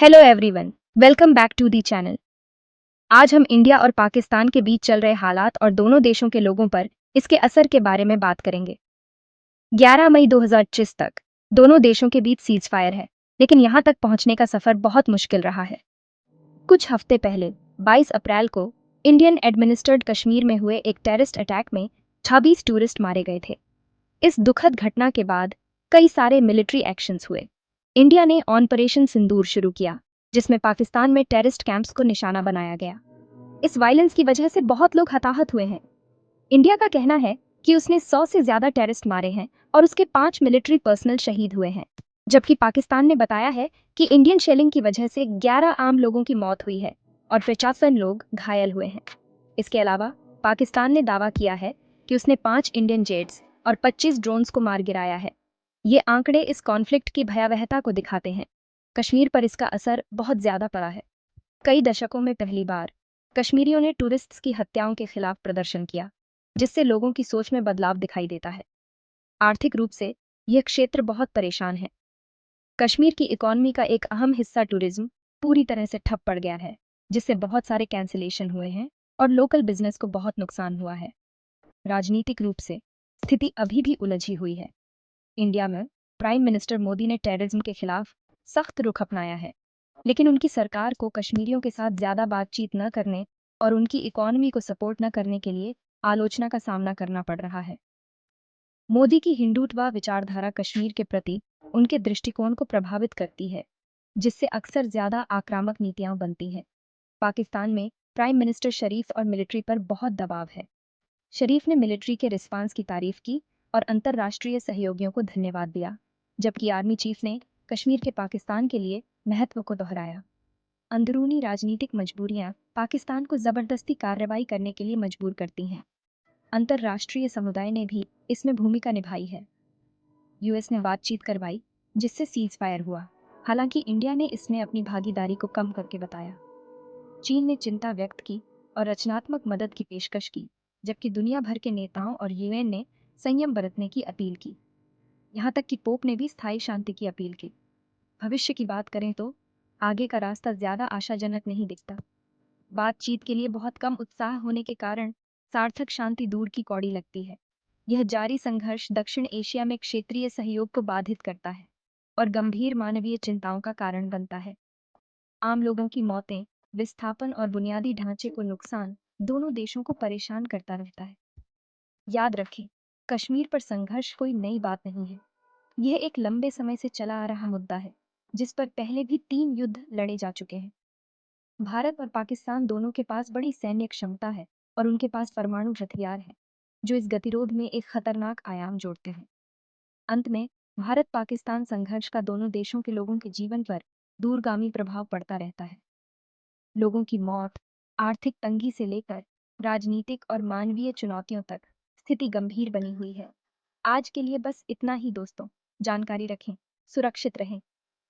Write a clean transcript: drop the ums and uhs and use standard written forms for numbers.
Hello everyone, welcome back to the channel. आज हम India और पाकिस्तान के बीच चल रहे हालात और दोनों देशों के लोगों पर इसके असर के बारे में बात करेंगे। 11 मई 2025 तक दोनों देशों के बीच सीज फायर है, लेकिन यहां तक पहुंचने का सफर बहुत मुश्किल रहा है। कुछ हफ्ते पहले 22 अप्रैल को इंडियन एडमिनिस्ट्रेड कश्मीर में हुए एक टेररिस्ट अटैक में 26 टूरिस्ट मारे गए थे। इस दुखद घटना के बाद कई सारे मिलिट्री एक्शंस हुए। इंडिया ने ऑपरेशन सिंदूर शुरू किया, जिसमें पाकिस्तान में टेररिस्ट कैंप्स को निशाना बनाया गया। इस वायलेंस की वजह से बहुत लोग हताहत हुए हैं। इंडिया का कहना है कि उसने 100 से ज्यादा टेररिस्ट मारे हैं और उसके 5 मिलिट्री पर्सनल शहीद हुए हैं, जबकि पाकिस्तान ने बताया है कि इंडियन शेलिंग की वजह से 11 आम लोगों की मौत हुई है और 55 लोग घायल हुए हैं। इसके अलावा पाकिस्तान ने दावा किया है कि उसने 5 इंडियन जेट्स और 25 ड्रोन्स को मार गिराया है। ये आंकड़े इस कॉन्फ्लिक्ट की भयावहता को दिखाते हैं। कश्मीर पर इसका असर बहुत ज्यादा पड़ा है। कई दशकों में पहली बार कश्मीरियों ने टूरिस्ट्स की हत्याओं के खिलाफ प्रदर्शन किया, जिससे लोगों की सोच में बदलाव दिखाई देता है। आर्थिक रूप से यह क्षेत्र बहुत परेशान है। कश्मीर की इकॉनमी का एक अहम हिस्सा टूरिज्म पूरी तरह से ठप पड़ गया है, जिससे बहुत सारे कैंसिलेशन हुए हैं और लोकल बिजनेस को बहुत नुकसान हुआ है। राजनीतिक रूप से स्थिति अभी भी उलझी हुई है। इंडिया में प्राइम मिनिस्टर मोदी ने टेररिज्म के खिलाफ सख्त रुख अपनाया है, लेकिन उनकी सरकार को कश्मीरियों के साथ ज्यादा बातचीत न करने और उनकी इकॉनमी को सपोर्ट न करने के लिए आलोचना का सामना करना पड़ रहा है। मोदी की हिंदुत्व विचारधारा कश्मीर के प्रति उनके दृष्टिकोण को प्रभावित करती है, जिससे अक्सर ज्यादा आक्रामक नीतियां बनती हैं। पाकिस्तान में प्राइम मिनिस्टर शरीफ और मिलिट्री पर बहुत दबाव है। शरीफ ने मिलिट्री के रिस्पांस की तारीफ की और अंतर्राष्ट्रीय सहयोगियों को धन्यवाद दिया, जबकि आर्मी चीफ ने कश्मीर के पाकिस्तान के लिए महत्व को दोहराया। अंदरूनी राजनीतिक मजबूरियां पाकिस्तान को जबरदस्ती कार्रवाई करने के लिए मजबूर करती हैं। अंतर्राष्ट्रीय समुदाय ने भी इसमें भूमिका निभाई है। यूएस ने बातचीत करवाई, जिससे सीज फायर हुआ। हालांकि इंडिया ने इसमें अपनी भागीदारी को कम करके बताया। चीन ने चिंता व्यक्त की और रचनात्मक मदद की पेशकश की, जबकि दुनिया भर के नेताओं और यूएन ने संयम बरतने की अपील की। यहाँ तक कि पोप ने भी स्थायी शांति की अपील की। भविष्य की बात करें तो आगे का रास्ता ज्यादा आशाजनक नहीं दिखता। बातचीत के लिए बहुत कम उत्साह होने के कारण सार्थक शांति दूर की कौड़ी लगती है। यह जारी संघर्ष दक्षिण एशिया में क्षेत्रीय सहयोग को बाधित करता है और गंभीर मानवीय चिंताओं का कारण बनता है। आम लोगों की मौतें, विस्थापन और बुनियादी ढांचे को नुकसान दोनों देशों को परेशान करता रहता है। याद रखें, कश्मीर पर संघर्ष कोई नई बात नहीं है। यह एक लंबे समय से चला आ रहा मुद्दा है, जिस पर पहले भी 3 युद्ध लड़े जा चुके हैं। भारत और पाकिस्तान दोनों के पास बड़ी सैन्य क्षमता है और उनके पास परमाणु हथियार है, जो इस गतिरोध में एक खतरनाक आयाम जोड़ते हैं। अंत में भारत पाकिस्तान संघर्ष का दोनों देशों के लोगों के जीवन पर दूरगामी प्रभाव पड़ता रहता है। लोगों की मौत, आर्थिक तंगी से लेकर राजनीतिक और मानवीय चुनौतियों तक स्थिति गंभीर बनी हुई है। आज के लिए बस इतना ही दोस्तों। जानकारी रखें, सुरक्षित रहें